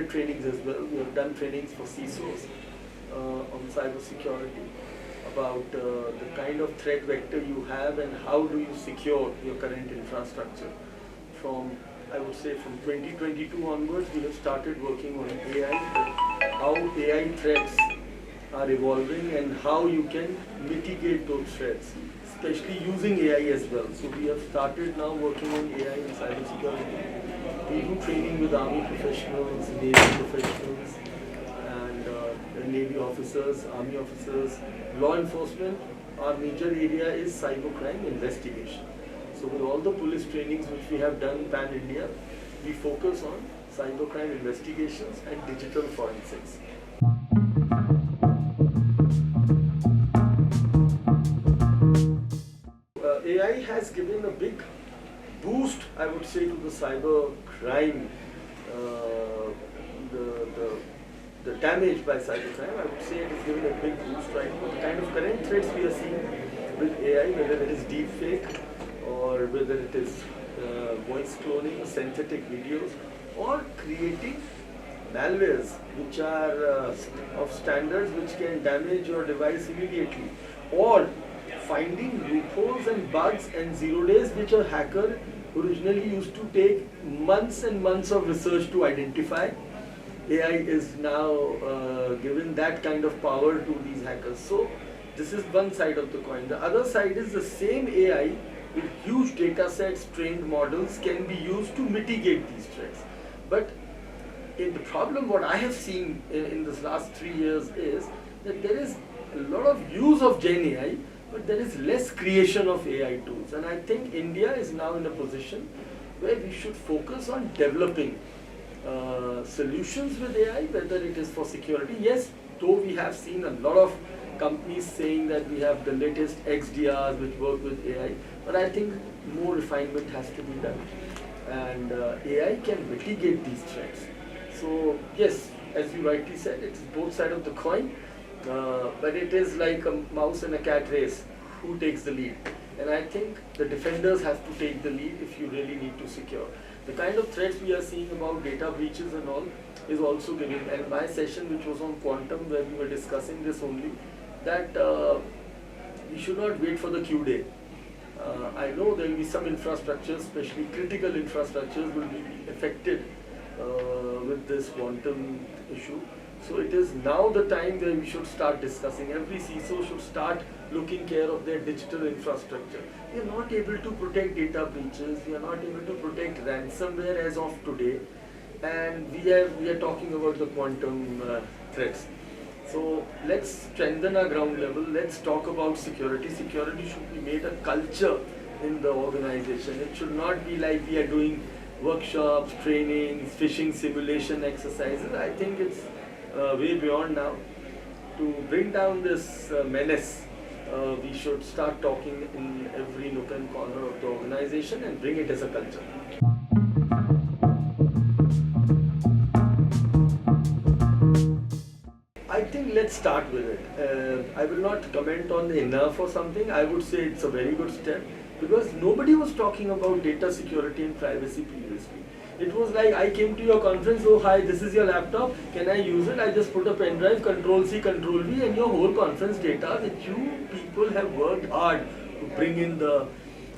different trainings as well. We have done trainings for CISOs on cybersecurity about the kind of threat vector you have and how do you secure your current infrastructure. From, I would say, from 2022 onwards, we have started working on AI, how AI threats are evolving and how you can mitigate those threats, especially using AI as well. So we have started now working on AI and cybersecurity. We do training with Army professionals, Navy professionals, and Navy officers, Army officers, law enforcement. Our major area is cybercrime investigation. So with all the police trainings which we have done pan-India, we focus on cybercrime investigations and digital forensics. AI has given a big boost, I would say, to the cyber crime, the damage by cybercrime. I would say it has given a big boost right now. The kind of current threats we are seeing with AI, whether it is deepfake or whether it is voice cloning, synthetic videos, or creating malwares which are of standards which can damage your device immediately, or finding loopholes and bugs and 0 days which a hacker originally used to take months and months of research to identify. AI is now given that kind of power to these hackers. So this is one side of the coin. The other side is the same AI with huge data sets, trained models can be used to mitigate these threats. But the problem what I have seen in this last 3 years is that there is a lot of use of Gen AI, but there is less creation of AI tools. And I think India is now in a position where we should focus on developing solutions with AI, whether it is for security. Yes, though we have seen a lot of companies saying that we have the latest XDRs which work with AI, but I think more refinement has to be done. And AI can mitigate these threats. So yes, as you rightly said, it's both sides of the coin. But it is like a mouse and a cat race, who takes the lead. And I think the defenders have to take the lead if you really need to secure. The kind of threats we are seeing about data breaches and all is also given. And my session which was on quantum, where we were discussing this only, that we should not wait for the Q day. I know there will be some infrastructures, especially critical infrastructures, will be affected with this quantum issue. So it is now the time where we should start discussing. Every CISO should start looking care of their digital infrastructure. We are not able to protect data breaches. We are not able to protect ransomware as of today. And we are talking about the quantum threats. So let's strengthen our ground level. Let's talk about security. Security should be made a culture in the organization. It should not be like we are doing workshops, trainings, phishing simulation exercises. I think it's way beyond now. To bring down this menace, we should start talking in every nook and corner of the organization and bring it as a culture. I think let's start with it. I will not comment on the enough or something. I would say it's a very good step, because nobody was talking about data security and privacy previously. It was like, I came to your conference, oh hi, this is your laptop, can I use it? I just put a pen drive, Control-C, Control-V, and your whole conference data that you people have worked hard to bring in the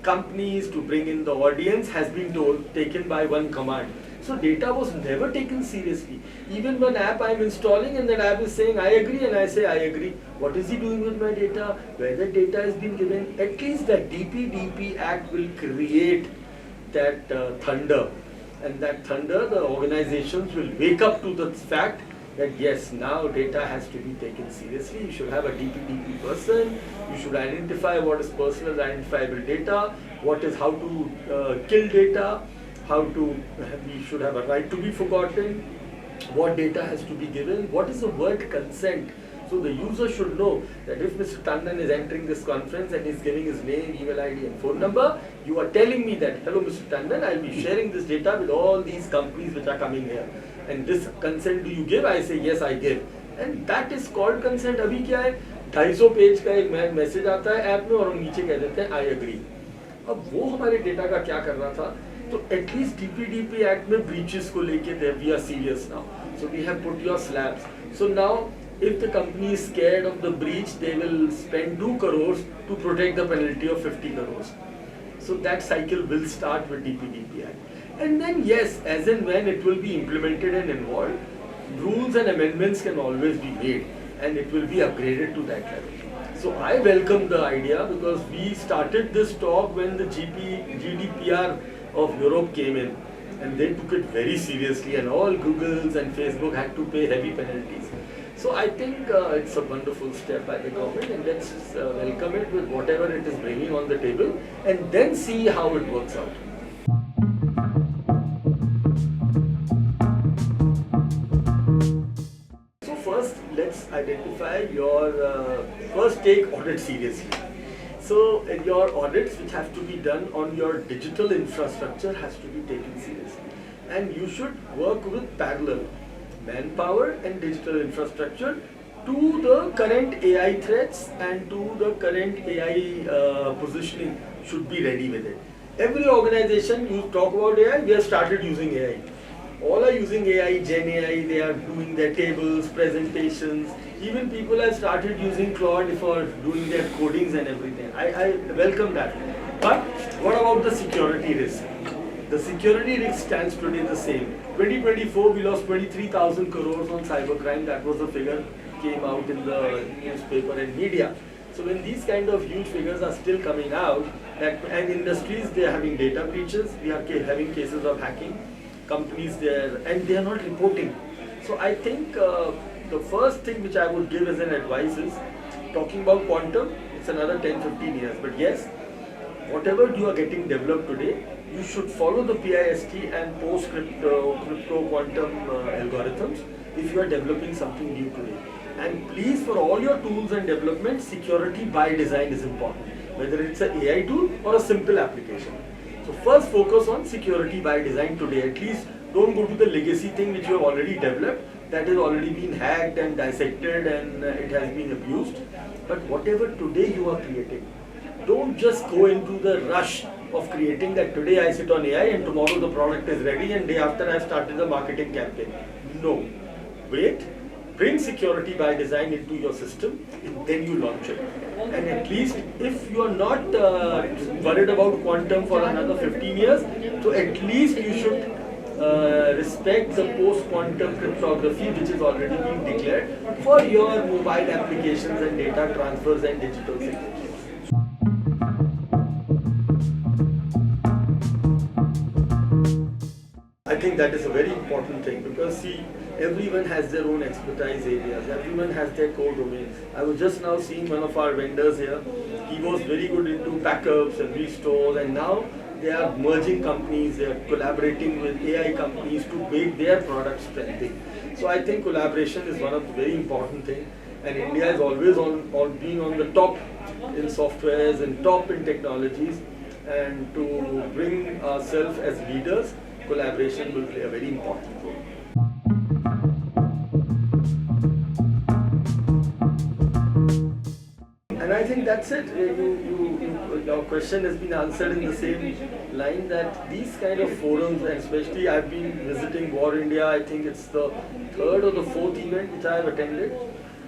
companies, to bring in the audience, has been taken by one command. So data was never taken seriously. Even one app I'm installing and that app is saying I agree, and I say I agree. What is he doing with my data? Where the data has been given? At least the DPDP Act will create that thunder. And that thunder, the organizations will wake up to the fact that yes, now data has to be taken seriously. You should have a DPDP person. You should identify what is personal identifiable data, what is how to kill data, we should have a right to be forgotten, what data has to be given, what is the word consent. So the user should know that if Mr. Tandon is entering this conference and is giving his name, email ID and phone number, you are telling me that, hello Mr. Tandon, I will be sharing this data with all these companies which are coming here. And this consent do you give? I say yes, I give. And that is called consent. अभी क्या है, 250 page का एक message आता है app में और हम नीचे कह देते हैं I agree. अब वो हमारे डेटा का क्या कर रहा था? तो एटलीस्ट DPDP एक्ट में ब्रीचेस को लेके we are serious now. So we have put your slabs. So now, if the company is scared of the breach, they will spend 2 crores to protect the penalty of 50 crores. So that cycle will start with DPDP Act. And then yes, as and when it will be implemented and involved, rules and amendments can always be made and it will be upgraded to that level. So I welcome the idea because we started this talk when the GDPR of Europe came in and they took it very seriously and all Googles and Facebook had to pay heavy penalties. So I think it's a wonderful step by the government and let's welcome it with whatever it is bringing on the table and then see how it works out. So first, let's identify your first take audit seriously. So your audits which have to be done on your digital infrastructure has to be taken seriously. And you should work with parallel manpower and digital infrastructure to the current AI threats and to the current AI positioning should be ready with it. Every organization, you talk about AI, we have started using AI. All are using AI, Gen AI, they are doing their tables, presentations. Even people have started using Claude for doing their codings and everything. I welcome that. But what about the security risk? The security risk stands today the same. 2024, we lost 23,000 crores on cybercrime. That was the figure came out in the newspaper and media. So when these kind of huge figures are still coming out, and industries, they are having data breaches, we are having cases of hacking, companies there, and they are not reporting. So I think the first thing which I would give as an advice is, talking about quantum, it's another 10-15 years. But yes, whatever you are getting developed today, you should follow the PIST and post-crypto quantum algorithms if you are developing something new today. And please, for all your tools and development, security by design is important, whether it's an AI tool or a simple application. So first focus on security by design today. At least don't go to the legacy thing which you have already developed, that has already been hacked and dissected and it has been abused. But whatever today you are creating, don't just go into the rush of creating that today I sit on AI and tomorrow the product is ready and day after I started the marketing campaign. No. Wait, bring security by design into your system and then you launch it. And at least if you are not worried about quantum for another 15 years, so at least you should respect the post-quantum cryptography which is already being declared for your mobile applications and data transfers and digital signatures. I think that is a very important thing because see, everyone has their own expertise areas, everyone has their core domain. I was just now seeing one of our vendors here, he was very good into backups and restores, and now they are merging companies, they are collaborating with AI companies to make their products strengthen. So I think collaboration is one of the very important things, and India has always been on the top in softwares and top in technologies, and to bring ourselves as leaders, collaboration will play a very important role. And I think that's it. Your question has been answered in the same line, that these kind of forums, and especially I've been visiting VARINDIA, I think it's the 3rd or the 4th event which I have attended,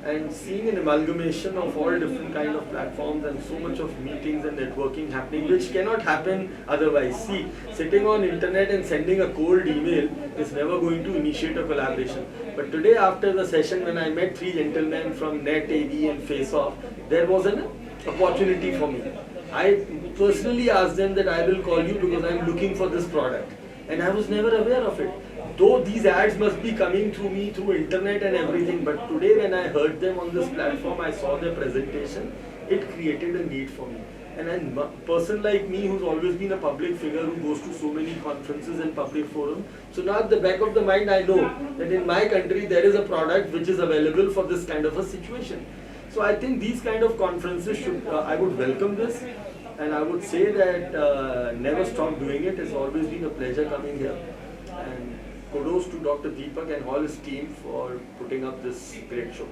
and seeing an amalgamation of all different kind of platforms and so much of meetings and networking happening which cannot happen otherwise. See, sitting on internet and sending a cold email is never going to initiate a collaboration. But today after the session, when I met 3 gentlemen from Net AV and Face Off, there was an opportunity for me. I personally asked them that I will call you because I am looking for this product, and I was never aware of it. Though these ads must be coming through me through internet and everything, but today when I heard them on this platform, I saw their presentation, it created a need for me. And a person like me who's always been a public figure who goes to so many conferences and public forums, so now at the back of the mind I know that in my country there is a product which is available for this kind of a situation. So I think these kind of conferences should, I would welcome this, and I would say that never stop doing it. It's always been a pleasure coming here. And kudos to Dr. Deepak and all his team for putting up this great show.